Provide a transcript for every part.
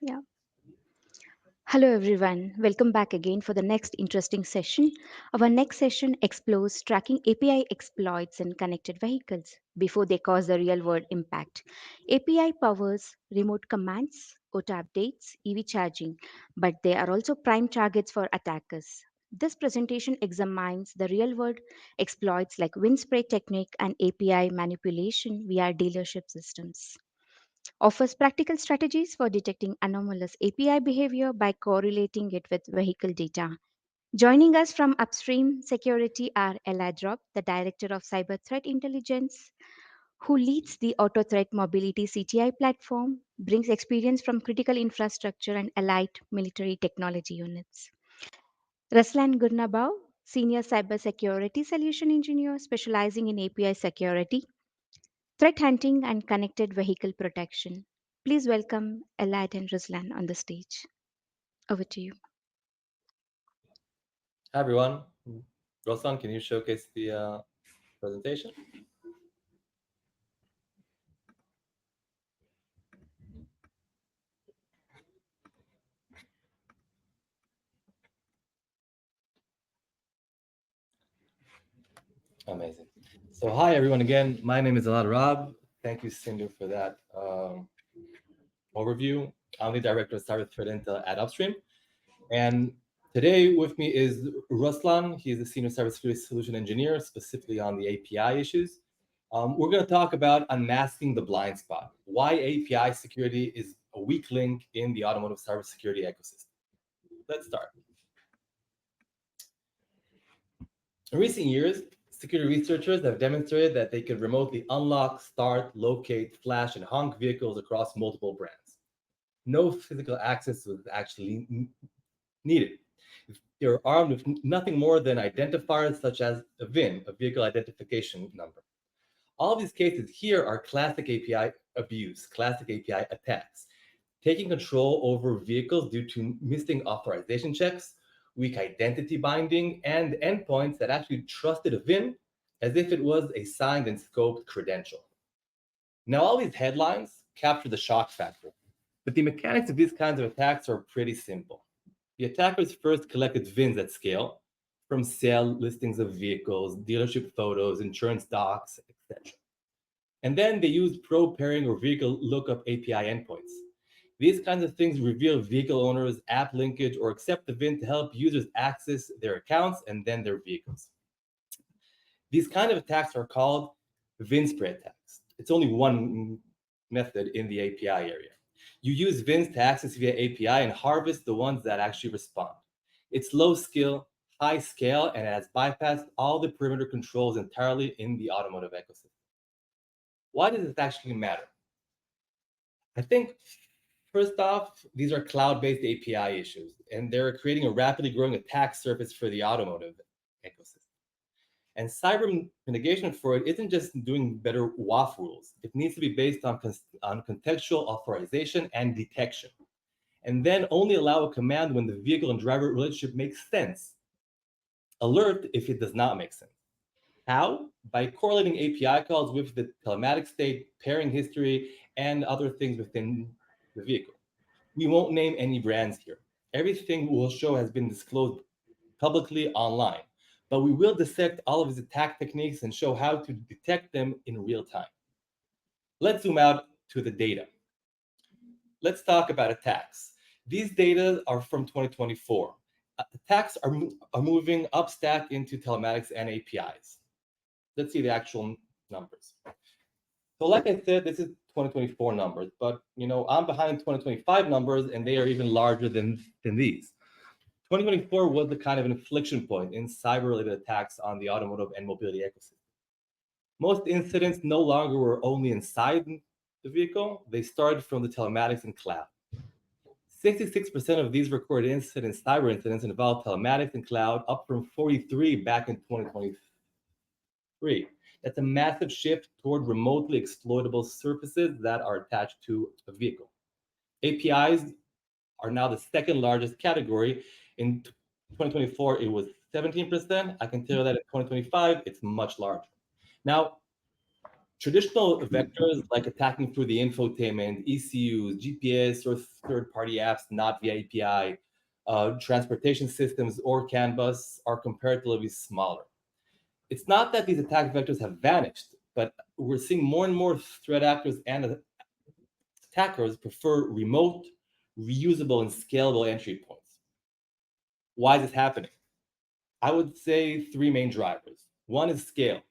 Yeah. Hello, everyone. Welcome back again for the next interesting session. Our next session explores tracking API exploits in connected vehicles before they cause the real world impact. API powers remote commands, auto updates, EV charging, but they are also prime targets for attackers. This presentation examines the real world exploits like wind spray technique and API manipulation via dealership systems, offers practical strategies for detecting anomalous API behavior by correlating it with vehicle data. Joining us from Upstream Security are Elad, the Director of Cyber Threat Intelligence, who leads the AutoThreat Mobility CTI platform, brings experience from critical infrastructure and allied military technology units. Ruslan Gurnabau, Senior Cybersecurity Solution Engineer specializing in API security, threat hunting, and connected vehicle protection. Please welcome Elad and Ruslan on the stage. Over to you. Hi everyone. Ruslan, can you showcase the presentation? Amazing. So hi everyone again. My name is Elad. Thank you, Sindhu, for that overview. I'm the Director of Cyber Threat Intel at Upstream. And today with me is Ruslan. He is a Senior Cybersecurity Solution Engineer, specifically on the API issues. We're going to talk about unmasking the blind spot, why API security is a weak link in the automotive cybersecurity ecosystem. Let's start. In recent years, security researchers have demonstrated that they can remotely unlock, start, locate, flash, and honk vehicles across multiple brands. No physical access was actually needed. They're armed with nothing more than identifiers such as a VIN, a vehicle identification number. All of these cases here are classic API abuse, classic API attacks, taking control over vehicles due to missing authorization checks, weak identity binding, and endpoints that actually trusted a VIN as if it was a signed and scoped credential. Now, all these headlines capture the shock factor, but the mechanics of these kinds of attacks are pretty simple. The attackers first collected VINs at scale from sale listings of vehicles, dealership photos, insurance docs, etc. And then they used probe pairing or vehicle lookup API endpoints. These kinds of things reveal vehicle owners, app linkage, or accept the VIN to help users access their accounts and then their vehicles. These kind of attacks are called VIN spray attacks. It's only one method in the API area. You use VINs to access via API and harvest the ones that actually respond. It's low skill, high scale, and it has bypassed all the perimeter controls entirely in the automotive ecosystem. Why does this actually matter? I think, first off, these are cloud-based API issues, and they're creating a rapidly growing attack surface for the automotive ecosystem. And cyber mitigation for it isn't just doing better WAF rules. It needs to be based on contextual authorization and detection. And then only allow a command when the vehicle and driver relationship makes sense. Alert if it does not make sense. How? By correlating API calls with the telematics state, pairing history, and other things within the vehicle. We won't name any brands here. Everything we'll show has been disclosed publicly online, but we will dissect all of his attack techniques and show how to detect them in real time. Let's zoom out to the data. Let's talk about attacks. These data are from 2024. Attacks are moving up stack into telematics and APIs. Let's see the actual numbers. So like I said, this is 2024 numbers, but I'm behind 2025 numbers and they are even larger than these. 2024 was the kind of inflection point in cyber-related attacks on the automotive and mobility ecosystem. Most incidents no longer were only inside the vehicle, they started from the telematics and cloud. 66% of these recorded incidents, cyber incidents, involved telematics and cloud, up from 43 back in 2023. That's a massive shift toward remotely exploitable surfaces that are attached to a vehicle. APIs are now the second largest category. In 2024, it was 17%. I can tell you that in 2025, it's much larger. Now, Traditional vectors like attacking through the infotainment, ECUs, GPS, or third-party apps not via API, transportation systems, or CAN bus are comparatively smaller. It's not that these attack vectors have vanished, but we're seeing more and more threat actors and attackers prefer remote, reusable, and scalable entry points. Why is this happening? I would say three main drivers. One is scale.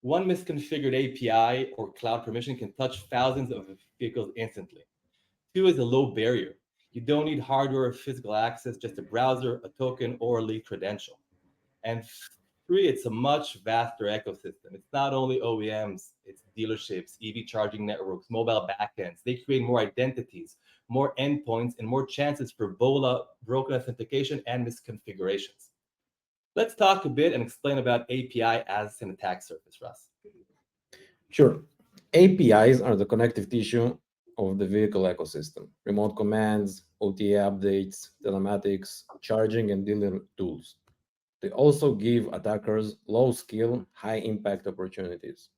One misconfigured API or cloud permission can touch thousands of vehicles instantly. Two is a low barrier. You don't need hardware or physical access, just a browser, a token, or a lead credential. And three, it's a much vaster ecosystem. It's not only OEMs, it's dealerships, EV charging networks, mobile backends. They create more identities, more endpoints, and more chances for broken authentication and misconfigurations. Let's talk a bit and explain about API as an attack surface, Russ. Sure. APIs are the connective tissue of the vehicle ecosystem. Remote commands, OTA updates, telematics, charging, and dealer tools. They also give attackers low skill, high impact opportunities.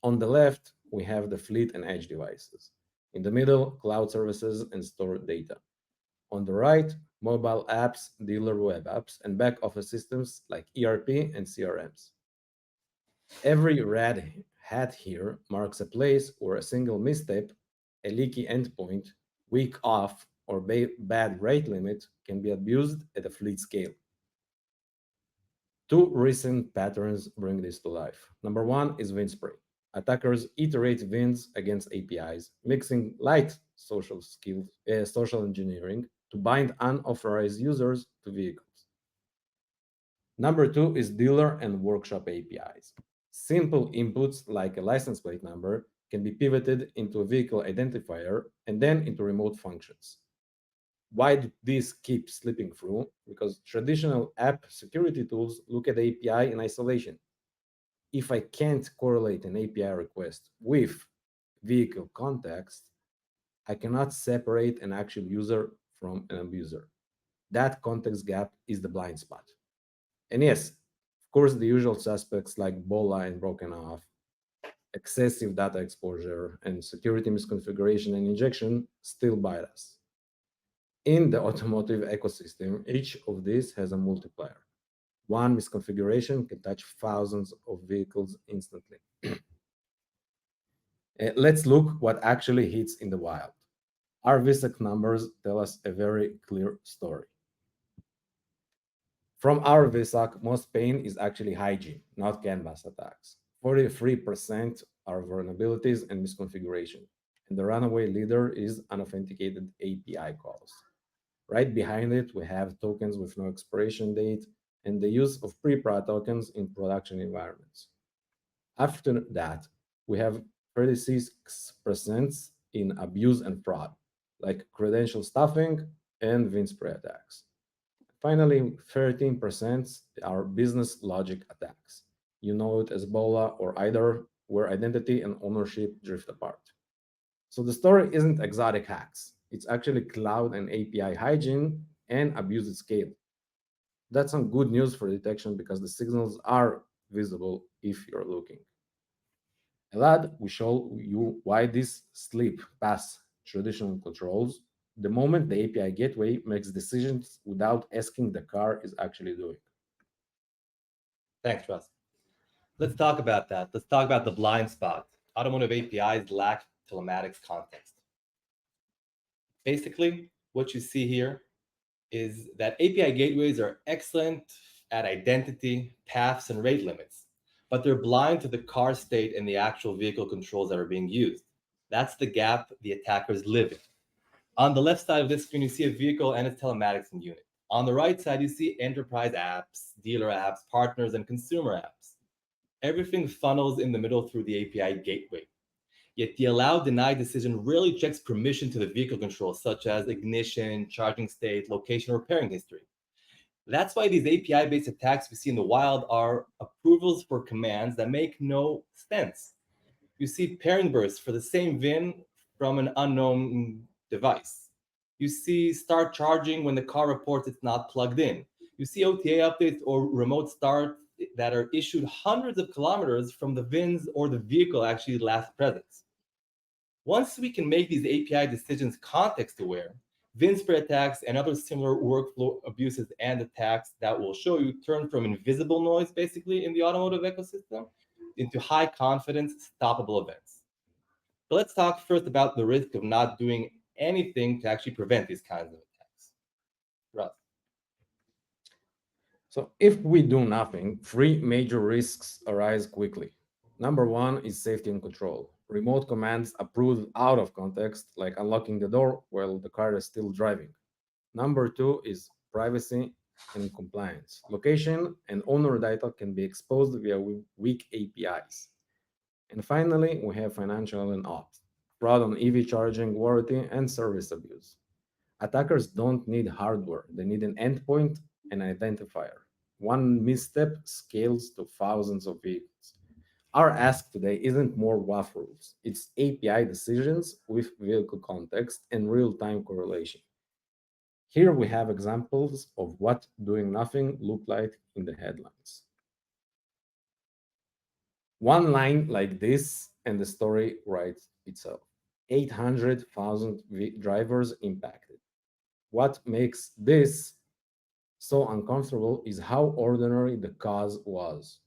On the left, we have the fleet and edge devices. In the middle, cloud services and stored data. On the right, mobile apps, dealer web apps, and back office systems like ERP and CRMs. Every red hat here marks a place where a single misstep, a leaky endpoint, weak off, or bad rate limit can be abused at a fleet scale. Two recent patterns bring this to life. Number one is win spray. Attackers iterate wins against APIs, mixing light social engineering to bind unauthorized users to vehicles. Number two is dealer and workshop APIs. Simple inputs like a license plate number can be pivoted into a vehicle identifier and then into remote functions. Why do these keep slipping through? Because traditional app security tools look at API in isolation. If I can't correlate an API request with vehicle context, I cannot separate an actual user from an abuser. That context gap is the blind spot. And yes, of course, the usual suspects like BOLA and broken off, excessive data exposure, and security misconfiguration and injection still bite us. In the automotive ecosystem, each of these has a multiplier. One misconfiguration can touch thousands of vehicles instantly. Let's look what actually hits in the wild. Our VSEC numbers tell us a very clear story. From our VSOC, most pain is actually hygiene, not canvas attacks. 43% are vulnerabilities and misconfiguration, and the runaway leader is unauthenticated API calls. Right behind it, we have tokens with no expiration date and the use of pre-prod tokens in production environments. After that, we have 36% in abuse and fraud, like credential stuffing and Winspray attacks. Finally, 13% are business logic attacks. You know it as BOLA or IDER, where identity and ownership drift apart. So the story isn't exotic hacks. It's actually cloud and API hygiene and abuse at scale. That's some good news for detection because the signals are visible if you're looking. Elad, we show you why this slip past traditional controls the moment the API gateway makes decisions without asking the car is actually doing. Thanks, Russ. Let's talk about that. Let's talk about the blind spot. Automotive APIs lack telematics context. Basically, what you see here is that API gateways are excellent at identity, paths, and rate limits, but they're blind to the car state and the actual vehicle controls that are being used. That's the gap the attackers live in. On the left side of this screen, you see a vehicle and its telematics unit. On the right side, you see enterprise apps, dealer apps, partners, and consumer apps. Everything funnels in the middle through the API gateway. Yet the allow deny decision rarely checks permission to the vehicle controls, such as ignition, charging state, location, or repairing history. That's why these API based attacks we see in the wild are approvals for commands that make no sense. You see pairing bursts for the same VIN from an unknown device. You see start charging when the car reports it's not plugged in. You see OTA updates or remote start that are issued hundreds of kilometers from the VINs or the vehicle actually last presence. Once we can make these API decisions context aware, VIN spread attacks and other similar workflow abuses and attacks that will show you turn from invisible noise basically in the automotive ecosystem into high confidence, stoppable events. But let's talk first about the risk of not doing anything to actually prevent these kinds of attacks. Russ. So if we do nothing, three major risks arise quickly. Number one is safety and control. Remote commands approved out of context, like unlocking the door while the car is still driving. Number two is privacy and compliance. Location and owner data can be exposed via weak APIs. And finally, we have financial and ops, fraud on EV charging, warranty, and service abuse. Attackers don't need hardware, they need an endpoint and identifier. One misstep scales to thousands of vehicles. Our ask today isn't more WAF rules, it's API decisions with vehicle context and real time correlation. Here we have examples of what doing nothing looked like in the headlines. One line like this, and the story writes itself. 800,000 drivers impacted. What makes this so uncomfortable is how ordinary the cause was.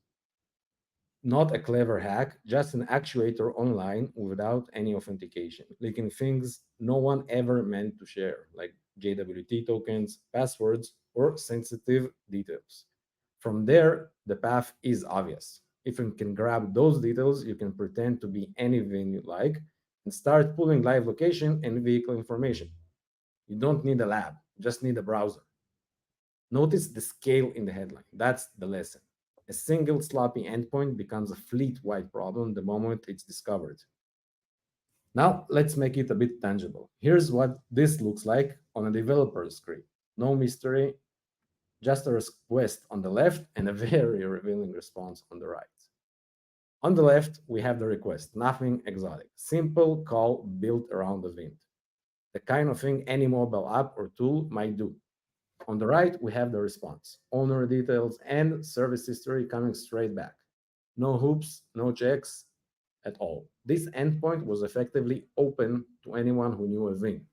Not a clever hack, just an actuator online without any authentication, leaking things no one ever meant to share, like JWT tokens, passwords, or sensitive details. From there, the path is obvious. If you can grab those details, you can pretend to be anything you like and start pulling live location and vehicle information. You don't need a lab, just need a browser. Notice the scale in the headline. That's the lesson. A single sloppy endpoint becomes a fleet-wide problem the moment it's discovered. Now, let's make it a bit tangible. Here's what this looks like on a developer's screen. No mystery, just a request on the left and a very revealing response on the right. On the left, we have the request, nothing exotic. Simple call built around the VIN. The kind of thing any mobile app or tool might do. On the right, we have the response, owner details and service history coming straight back. No hoops, no checks at all. This endpoint was effectively open to anyone who knew a VIN.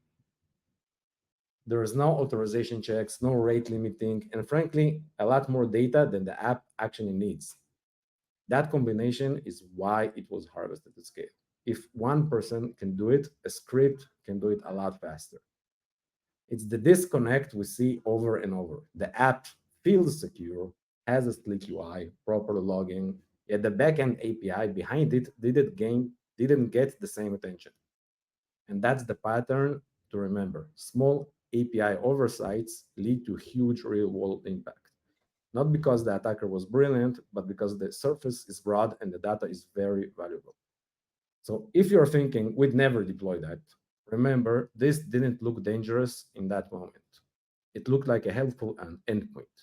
There is no authorization checks, no rate limiting, and frankly, a lot more data than the app actually needs. That combination is why it was harvested at scale. If one person can do it, a script can do it a lot faster. It's the disconnect we see over and over. The app feels secure, has a sleek UI, proper logging, yet the backend API behind it didn't get the same attention. And that's the pattern to remember. Small API oversights lead to huge real-world impact. Not because the attacker was brilliant, but because the surface is broad and the data is very valuable. So if you're thinking, we'd never deploy that, remember, this didn't look dangerous in that moment. It looked like a helpful endpoint.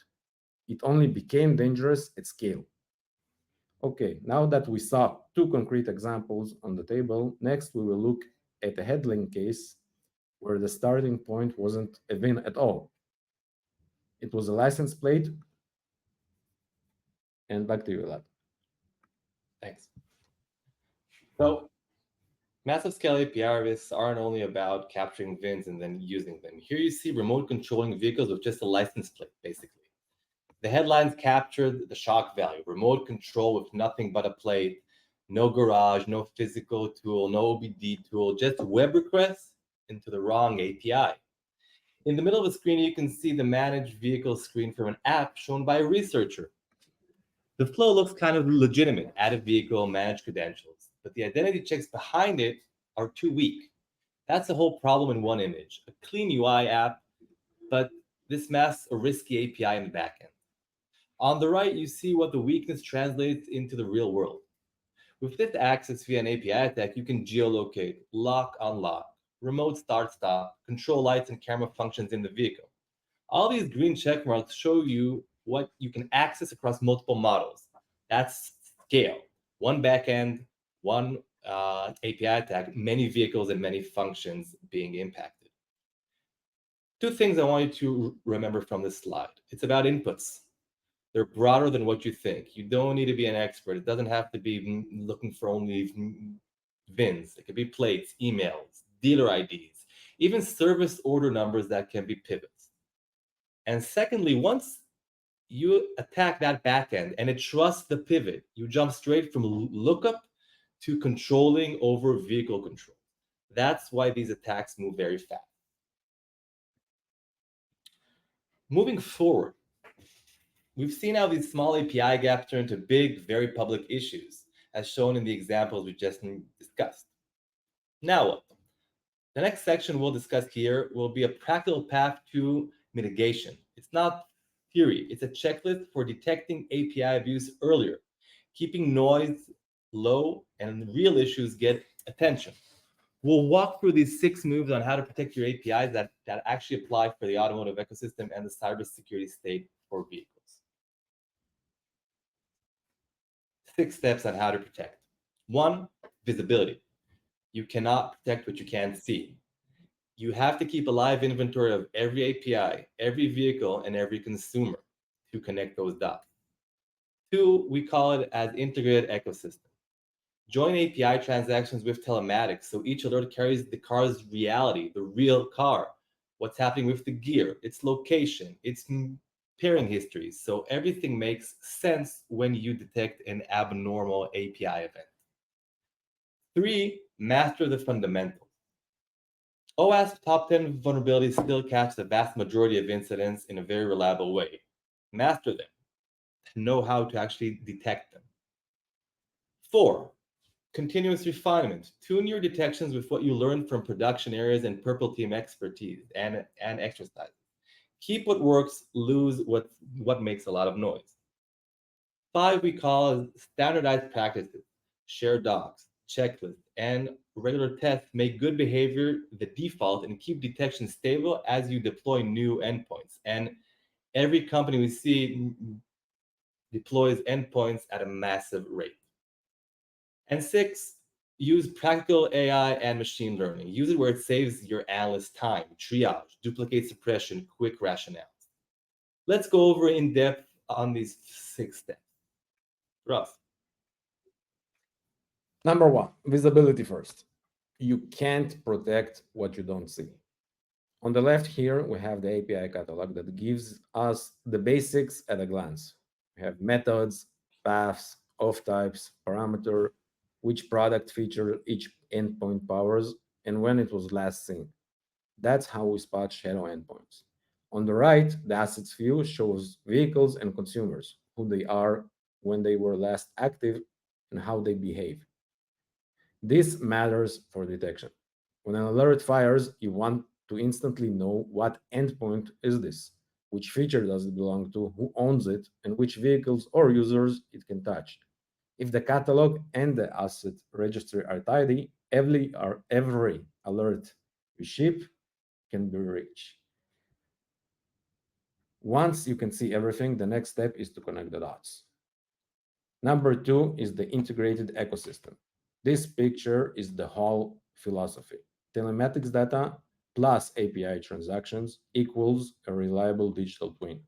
It only became dangerous at scale. Okay, now that we saw two concrete examples on the table, next we will look at a headline case where the starting point wasn't a VIN at all. It was a license plate. And back to you, Elad. Thanks. So massive scale API risks aren't only about capturing VINs and then using them. Here you see remote controlling vehicles with just a license plate, basically. The headlines captured the shock value, remote control with nothing but a plate, no garage, no physical tool, no OBD tool, just web requests into the wrong API. In the middle of the screen, you can see the managed vehicle screen from an app shown by a researcher. The flow looks kind of legitimate, add a vehicle, manage credentials, but the identity checks behind it are too weak. That's the whole problem in one image. A clean UI app, but this masks a risky API in the backend. On the right, you see what the weakness translates into the real world. With this access via an API attack, you can geolocate, lock, unlock, remote start stop, control lights and camera functions in the vehicle. All these green check marks show you what you can access across multiple models. That's scale. One backend, one API attack, many vehicles and many functions being impacted. Two things I want you to remember from this slide. It's about inputs. They're broader than what you think. You don't need to be an expert. It doesn't have to be looking for only VINs. It could be plates, emails, dealer IDs, even service order numbers that can be pivots. And secondly, once you attack that backend and it trusts the pivot, you jump straight from lookup to controlling over vehicle control. That's why these attacks move very fast. Moving forward, we've seen how these small API gaps turn into big, very public issues, as shown in the examples we just discussed. Now what? The next section we'll discuss here will be a practical path to mitigation. It's not theory, it's a checklist for detecting API abuse earlier, keeping noise low, and real issues get attention. We'll walk through these 6 moves on how to protect your APIs that actually apply for the automotive ecosystem and the cybersecurity state for vehicles. 6 steps on how to protect. 1, visibility. You cannot protect what you can't see. You have to keep a live inventory of every API, every vehicle, and every consumer to connect those dots. 2, we call it as integrated ecosystem. Join API transactions with telematics so each alert carries the car's reality, the real car, what's happening with the gear, its location, its pairing histories. So everything makes sense when you detect an abnormal API event. 3, master the fundamentals. OWASP top 10 vulnerabilities still catch the vast majority of incidents in a very reliable way. Master them. Know how to actually detect them. 4, continuous refinement. Tune your detections with what you learned from production areas and purple team expertise and exercises. Keep what works, lose what makes a lot of noise. 5, we call standardized practices. Share docs, checklists, and regular tests make good behavior the default and keep detection stable as you deploy new endpoints. And every company we see deploys endpoints at a massive rate. And 6, use practical AI and machine learning. Use it where it saves your analyst time, triage, duplicate suppression, quick rationales. Let's go over in depth on these 6 steps. Russ. Number one, visibility first. You can't protect what you don't see. On the left here, we have the API catalog that gives us the basics at a glance. We have methods, paths, auth types, parameter, which product feature each endpoint powers, and when it was last seen. That's how we spot shadow endpoints. On the right, the assets view shows vehicles and consumers, who they are, when they were last active, and how they behave. This matters for detection. When an alert fires, you want to instantly know what endpoint is this, which feature does it belong to, who owns it, and which vehicles or users it can touch. If the catalog and the asset registry are tidy, every alert we ship can be reached. Once you can see everything, the next step is to connect the dots. Number two is the integrated ecosystem. This picture is the whole philosophy. Telematics data plus API transactions equals a reliable digital twin.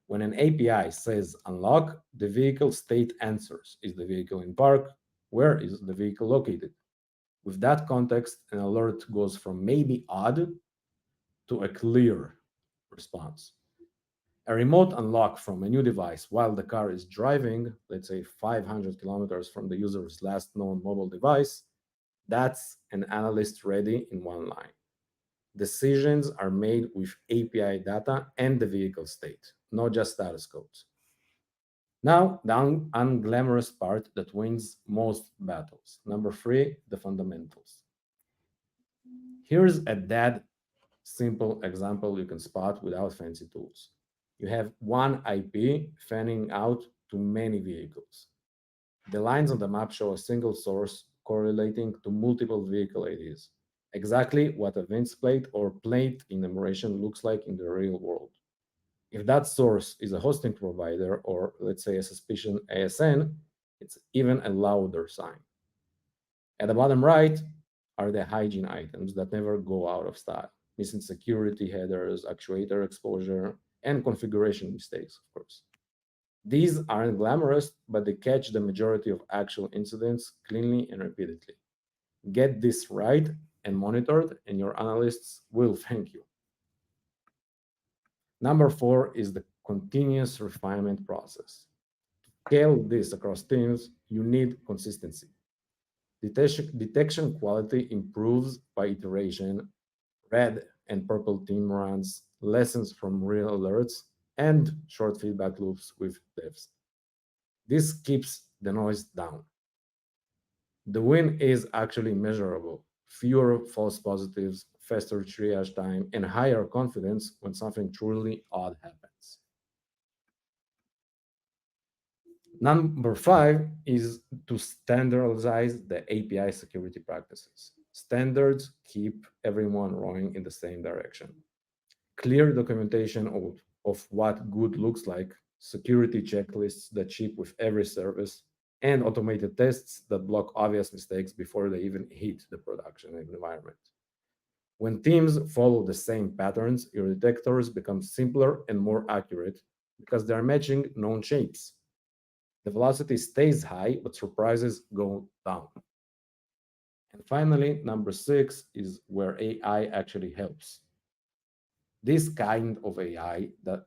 When an API says unlock, the vehicle state answers. Is the vehicle in park? Where is the vehicle located? With that context, an alert goes from maybe odd to a clear response. A remote unlock from a new device while the car is driving, let's say 500 kilometers from the user's last known mobile device, that's an analyst ready in one line. Decisions are made with API data and the vehicle state, not just status codes. Now, the unglamorous part that wins most battles. Number three, the fundamentals. Here's a dead simple example you can spot without fancy tools. You have one IP fanning out to many vehicles. The lines on the map show a single source correlating to multiple vehicle IDs, exactly what a VINs plate or plate enumeration looks like in the real world. If that source is a hosting provider or, let's say, a suspicion ASN, it's even a louder sign. At the bottom right are the hygiene items that never go out of style, missing security headers, actuator exposure, and configuration mistakes, of course. These aren't glamorous, but they catch the majority of actual incidents cleanly and repeatedly. Get this right and monitored, and your analysts will thank you. Number four is the continuous refinement process. To scale this across teams, you need consistency. Detection quality improves by iteration, red and purple team runs, lessons from real alerts, and short feedback loops with devs. This keeps the noise down. The win is actually measurable. Fewer false positives, faster triage time, and higher confidence when something truly odd happens. Number five is to standardize the API security practices. Standards keep everyone rowing in the same direction. Clear documentation of what good looks like, security checklists that ship with every service, and automated tests that block obvious mistakes before they even hit the production environment. When teams follow the same patterns, your detectors become simpler and more accurate because they are matching known shapes. The velocity stays high, but surprises go down. And finally, number six is where AI actually helps. This kind of AI that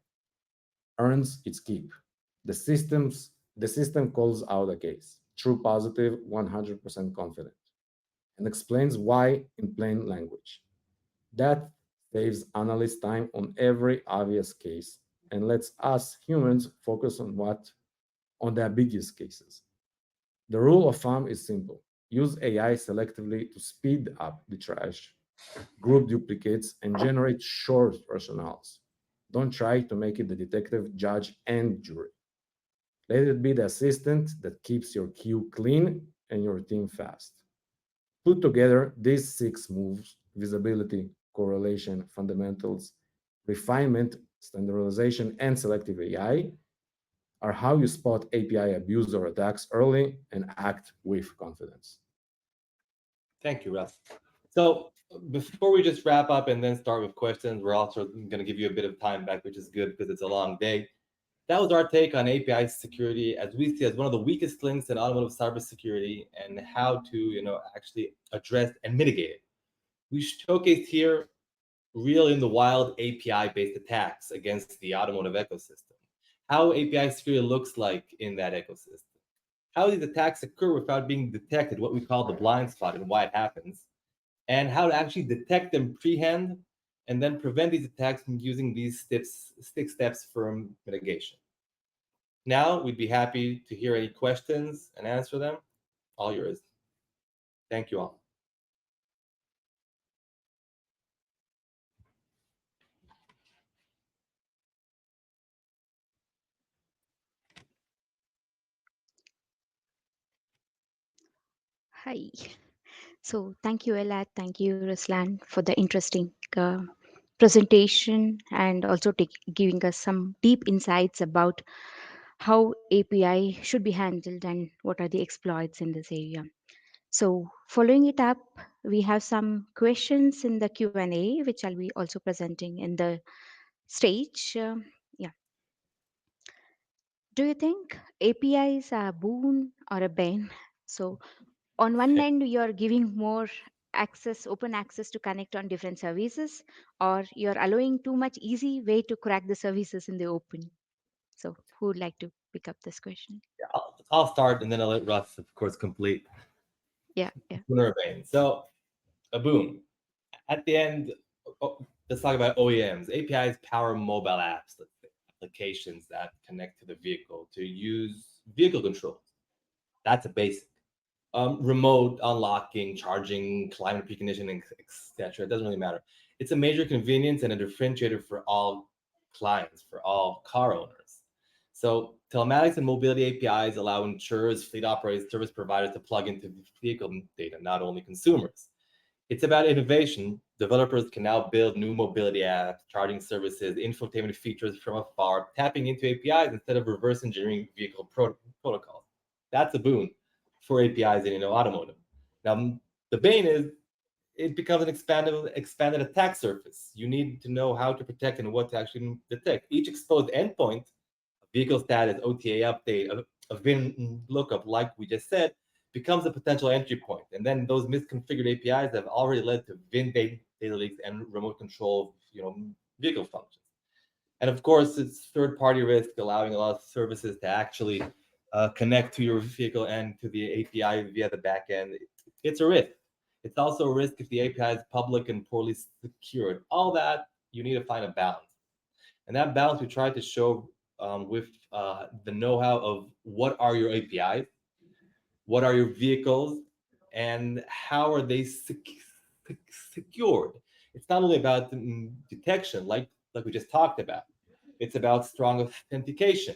earns its keep. The system calls out a case, true positive, 100% confident, and explains why in plain language. That saves analysts time on every obvious case and lets us humans focus on the ambiguous cases. The rule of thumb is simple. Use AI selectively to speed up the trash, group duplicates, and generate short rationales. Don't try to make it the detective, judge, and jury. Let it be the assistant that keeps your queue clean and your team fast. Put together these six moves: visibility, correlation, fundamentals, refinement, standardization, and selective AI are how you spot API abuse or attacks early and act with confidence. Thank you, Russ. So before we just wrap up and then start with questions, we're also going to give you a bit of time back, which is good because it's a long day. That was our take on API security, as we see as one of the weakest links in automotive cybersecurity, and how to, actually address and mitigate it. We showcased here real in the wild API-based attacks against the automotive ecosystem, how API security looks like in that ecosystem, how these attacks occur without being detected, what we call the blind spot and why it happens, and how to actually detect them pre-hand and then prevent these attacks from using these six steps for mitigation. Now, we'd be happy to hear any questions and answer them. All yours. Thank you all. Hi. So, thank you, Elad. Thank you, Ruslan, for the interesting presentation and also giving us some deep insights about how API should be handled and what are the exploits in this area. So, following it up, we have some questions in the Q&A, which I'll be also presenting in the stage. Yeah. Do you think APIs are a boon or a bane? So, on one end, you're giving more access, open access to connect on different services, or you're allowing too much easy way to crack the services in the open. So, who would like to pick up this question? Yeah, I'll start and then I'll let Russ, of course, complete. Yeah, yeah. Bane. So, a boon. At the end, let's talk about OEMs. APIs power mobile apps, let's say, applications that connect to the vehicle to use vehicle controls. That's a basic. Remote unlocking, charging, climate preconditioning, etc. It doesn't really matter. It's a major convenience and a differentiator for all clients, for all car owners. So telematics and mobility APIs allow insurers, fleet operators, service providers to plug into vehicle data, not only consumers. It's about innovation. Developers can now build new mobility apps, charging services, infotainment features from afar, tapping into APIs instead of reverse engineering vehicle protocols. That's a boon for APIs in automotive. Now, the bane is it becomes an expanded attack surface. You need to know how to protect and what to actually detect. Each exposed endpoint vehicle status, OTA update, a VIN lookup, like we just said, becomes a potential entry point. And then those misconfigured APIs have already led to VIN data leaks and remote control of, vehicle functions. And of course, it's third-party risk, allowing a lot of services to actually connect to your vehicle and to the API via the backend. It's a risk. It's also a risk if the API is public and poorly secured. All that, you need to find a balance. And that balance we tried to show with the know-how of what are your APIs, what are your vehicles, and how are they secured. It's not only about detection, like we just talked about. It's about strong authentication.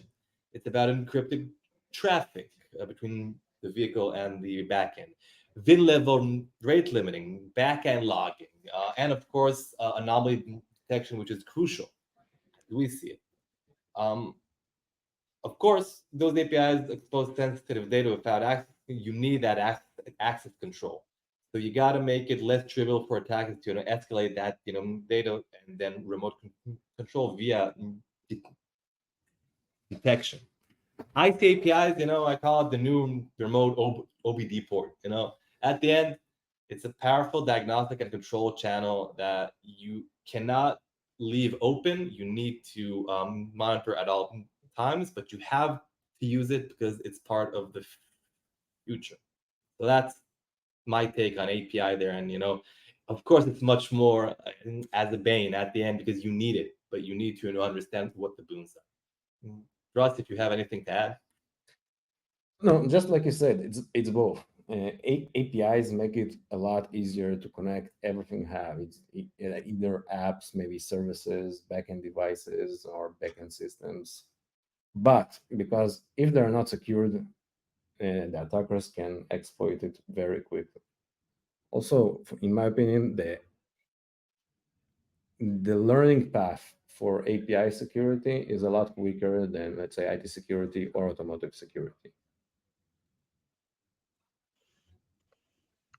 It's about encrypted traffic between the vehicle and the backend. VIN level rate limiting, backend logging, and of course, anomaly detection, which is crucial. We see it. Um, of course, those APIs expose sensitive data without access. You need that access control. So you got to make it less trivial for attackers to escalate that data and then remote control via detection. IC APIs, I call it the new remote OBD port. At the end, it's a powerful diagnostic and control channel that you cannot leave open. You need to monitor at all times, but you have to use it because it's part of the future. So that's my take on API there. And, of course, it's much more as a bane at the end because you need it, but you need to understand what the boons are. Russ, if you have anything to add. No, just like you said, it's both. APIs make it a lot easier to connect everything you have. It's either apps, maybe services, backend devices, or backend systems. But because if they're not secured, the attackers can exploit it very quickly. Also, in my opinion, the learning path for API security is a lot quicker than, let's say, IT security or automotive security.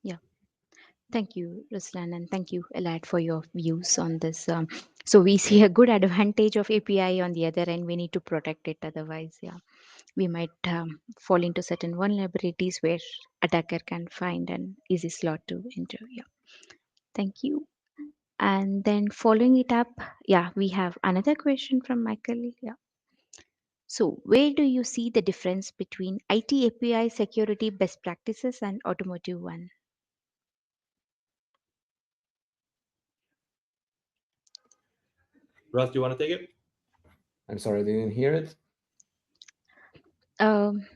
Yeah. Thank you, Ruslan, and thank you, Elad, for your views on this. So we see a good advantage of API. On the other end, we need to protect it. Otherwise, yeah, we might fall into certain vulnerabilities where attacker can find an easy slot to enter. Yeah. Thank you. And then following it up, yeah, we have another question from Michael. Yeah. So where do you see the difference between IT API security best practices and automotive one? Russ, do you want to take it? I'm sorry, I didn't hear it. Um,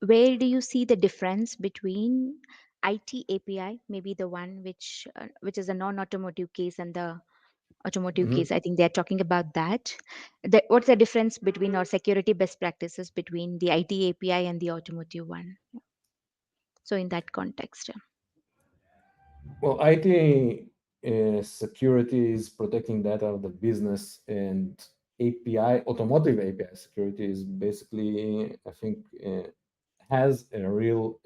where do you see the difference between IT API, maybe the one which is a non-automotive case, and the automotive Mhm. case? I think they are talking about that. What's the difference between or security best practices between the IT API and the automotive one? So in that context, yeah. Well, IT security is protecting data of the business, and API, automotive API security is basically, I think, has a real,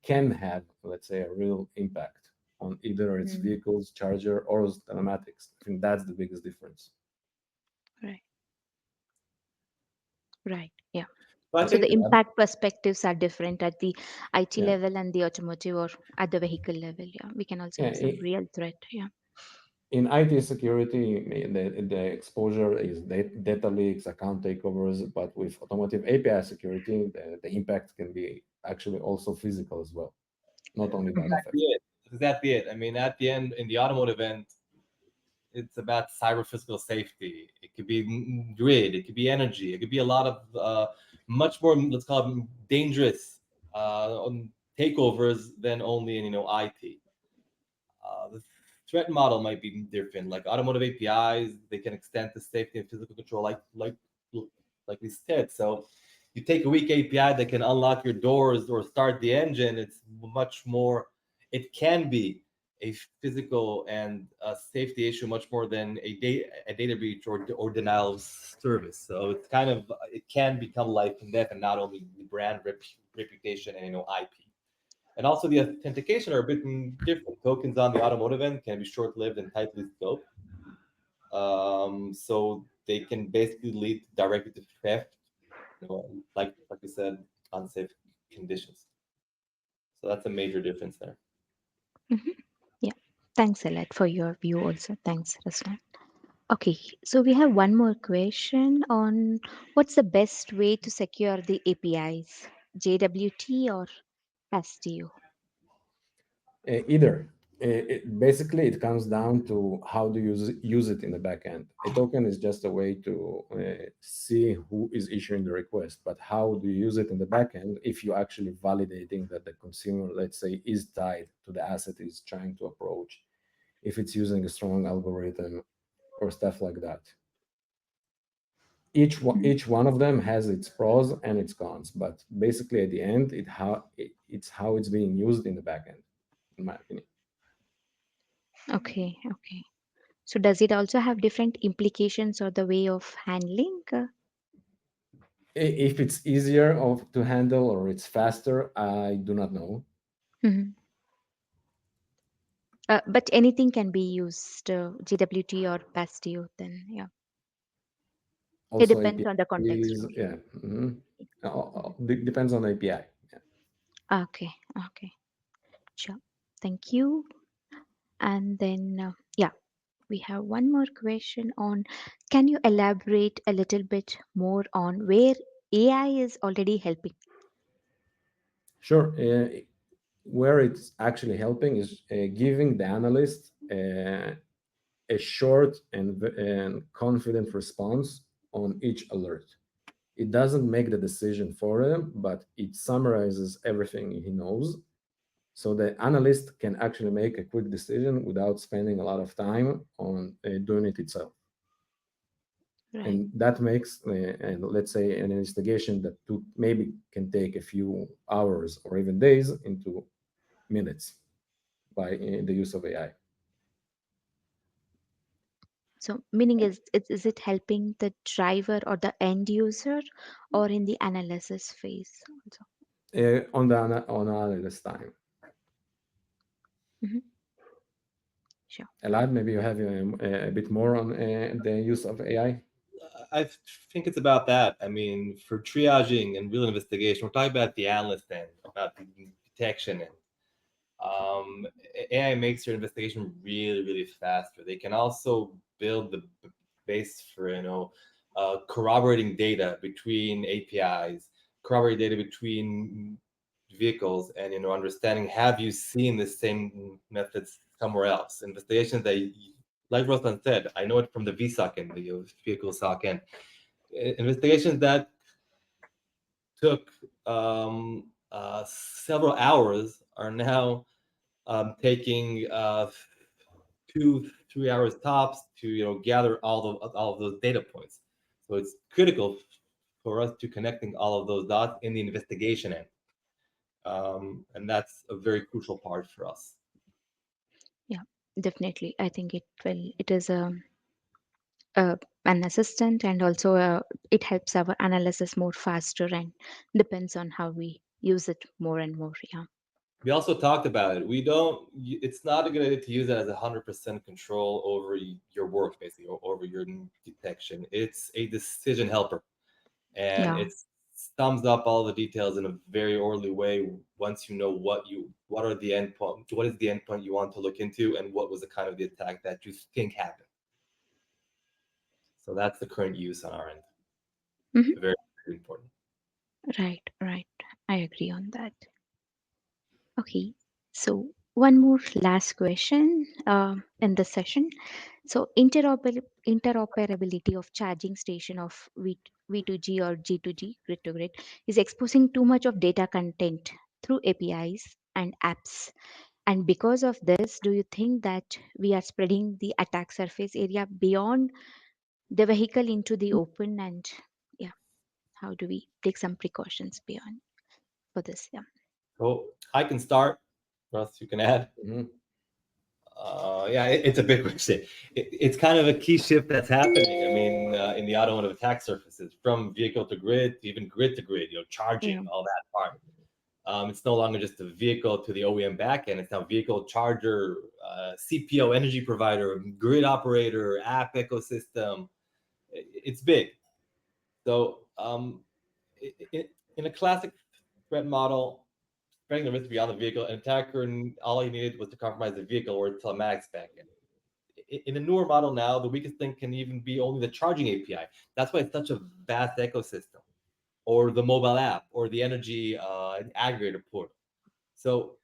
can have, let's say, a real impact on either its Mm, vehicles, charger, or its telematics. I think that's the biggest difference. right, right, yeah. But I So the think impact perspectives are different at the IT Yeah, level and the automotive or at the vehicle level. Yeah, we can also yeah. have some real threat. Yeah. In IT security, the exposure is data leaks, account takeovers, but with automotive API security, the impact can be actually also physical as well, not only data theft. exactly it. Exactly it. I mean, at the end, in the automotive end, it's about cyber physical safety. It could be grid. It could be energy. It could be a lot of much more, let's call it dangerous takeovers than only in IT. The threat model might be different. Like automotive APIs, they can extend to safety and physical control, like we said. So you take a weak API that can unlock your doors or start the engine. It's much more. It can be a physical and a safety issue much more than a data breach or denial of service. So it's kind of it can become life and death, and not only the brand reputation and IP. And also the authentication are a bit different. Tokens on the automotive end can be short-lived and tightly scoped. So they can basically lead directly to theft like we said, unsafe conditions. So that's a major difference there. Mhm. Yeah. Thanks, Elad, for your view also. Thanks, Ruslan. Okay, so we have one more question on what's the best way to secure the APIs, JWT or PASTIO? Either. Basically, it comes down to how do you use it in the backend. A token is just a way to see who is issuing the request, but how do you use it in the backend if you're actually validating that the consumer, let's say, is tied to the asset is trying to approach, if it's using a strong algorithm or stuff like that. Each one of them has its pros and its cons, but basically at the end, it's how it's being used in the backend, in my opinion. Okay, okay. So does it also have different implications or the way of handling? If it's easier to handle or it's faster, I do not know. Mhm. But anything can be used, JWT or PASTIO, then yeah. It Also, depends API on the context is, only. yeah, depends on API. Yeah. Okay, okay, sure. Thank you. And then, yeah, we have one more question on can you elaborate a little bit more on where AI is already helping? Sure. Where it's actually helping is giving the analyst a short and confident response on each alert. It doesn't make the decision for him, but it summarizes everything he knows. So the analyst can actually make a quick decision without spending a lot of time on doing it itself. Right. And that makes, and let's say, an investigation that took maybe can take a few hours or even days into minutes by the use of AI. So, meaning is it helping the driver or the end user or in the analysis phase also? On analyst time. Mhm. Sure. Elad, maybe you have a bit more on the use of AI. I think it's about that. I mean, for triaging and real investigation, we're talking about the analyst end, about the detection end. AI makes your investigation really, really faster. They can also build the base for corroborating data between APIs, corroborating data between vehicles, and understanding have you seen the same methods somewhere else? Investigations that, like Ruslan said, I know it from the VSOC end, the vehicle SOC end. Investigations that took several hours are now taking 2-3 hours tops to gather all of those data points. So it's critical for us to connecting all of those dots in the investigation end, and that's a very crucial part for us. Yeah, definitely. I think it is an assistant and also it helps our analysis more faster and depends on how we use it more and more. Yeah. We also talked about it. We don't. It's not a good idea to use it as 100% control over your work, basically, or over your detection. It's a decision helper, and Yeah. it sums up all the details in a very orderly way. Once you know what are the endpoint, what is the endpoint you want to look into, and what was the kind of the attack that you think happened. So that's the current use on our end. Hmm. Very, very important. Right, right. I agree on that. Okay. So one more last question in this session. So interoperability of charging station of V2G or G2G, grid to grid, is exposing too much of data content through APIs and apps. And because of this, do you think that we are spreading the attack surface area beyond the vehicle into the open? And yeah, how do we take some precautions beyond for this? Yeah. So I can start. Russ, you can add. Mhm. Yeah, it's a big question. It's kind of a key shift that's happening. I mean, in the automotive attack surfaces, from vehicle to grid, even grid to grid, charging, Yeah. all that part. It's no longer just a vehicle to the OEM backend. It's now vehicle, charger, CPO, energy provider, grid operator, app ecosystem. It's big. So in a classic threat model, spreading the risk beyond the vehicle, an attacker all he needed was to compromise the vehicle or its telematics backend. In a newer model now, the weakest link can even be only the charging API. That's why it's such a vast ecosystem, or the mobile app, or the energy aggregator portal. So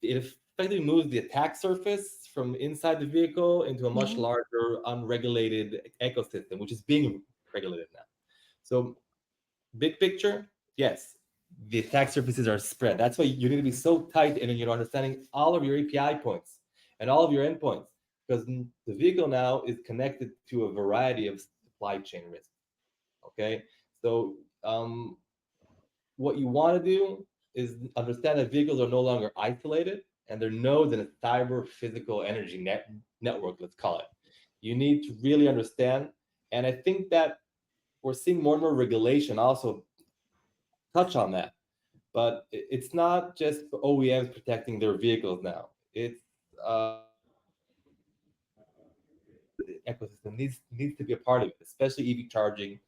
it effectively moves the attack surface from inside the vehicle into a much Yeah. larger, unregulated ecosystem, which is being regulated now. So, big picture, yes, the attack surfaces are spread. That's why you need to be so tight in understanding all of your API points and all of your endpoints, because the vehicle now is connected to a variety of supply chain risks. Okay, so what you want to do is understand that vehicles are no longer isolated and they're nodes in a cyber physical energy network, let's call it. You need to really understand. And I think that we're seeing more and more regulation also touch on that. But it's not just OEMs protecting their vehicles now. It's ecosystem needs to be a part of it, especially EV charging,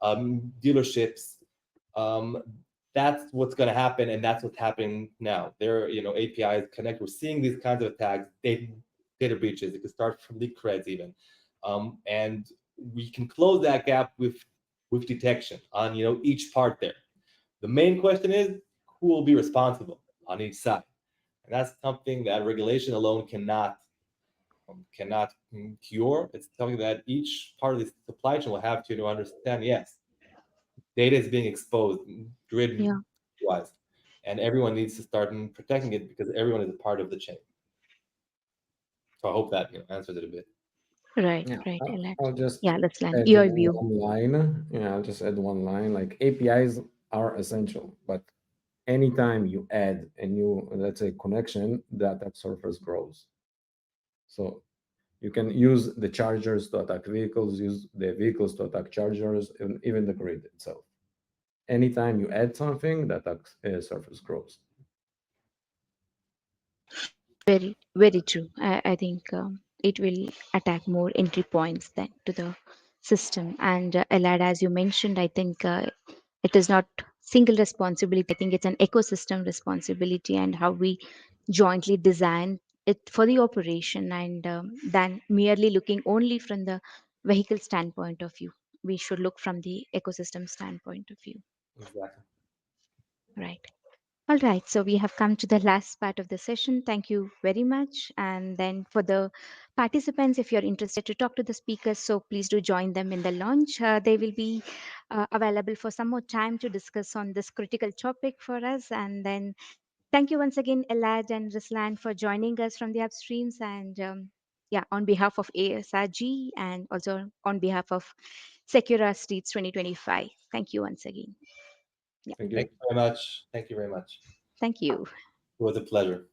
dealerships. Um, that's what's going to happen, and that's what's happening now. There, APIs connect. We're seeing these kinds of attacks, data breaches. It could start from leak creds even, and we can close that gap with detection on each part there. The main question is who will be responsible on each side, and that's something that regulation alone cannot cure. It's something that each part of the supply chain will have to understand. Yes, data is being exposed, grid Yeah. wise, and everyone needs to start protecting it because everyone is a part of the chain. So I hope that answers it a bit. Right. Yeah, Right, Elad. I'll just Yeah, Ruslan, add your view. one line. Yeah, I'll just add one line. Like APIs are essential, but anytime you add a new, let's say, connection, the attack surface grows. So you can use the chargers to attack vehicles, use the vehicles to attack chargers, and even the grid itself. Anytime you add something, the attack surface grows. Very, very true. I think it will attack more entry points than to the system. And Elad, as you mentioned, I think it is not single responsibility. I think it's an ecosystem responsibility and how we jointly design it for the operation and than merely looking only from the vehicle standpoint of view. We should look from the ecosystem standpoint of view. Exactly. Right. All right, so we have come to the last part of the session. Thank you very much. And then for the participants, if you're interested to talk to the speakers, so please do join them in the launch. They will be available for some more time to discuss on this critical topic for us. And then thank you once again, Elad and Ruslan, for joining us from the upstreams. And yeah, on behalf of ASRG and also on behalf of Secura Streets 2025, thank you once again. Yeah, Thank Thank you. you very much. Thank you very much. thank you. It was a pleasure.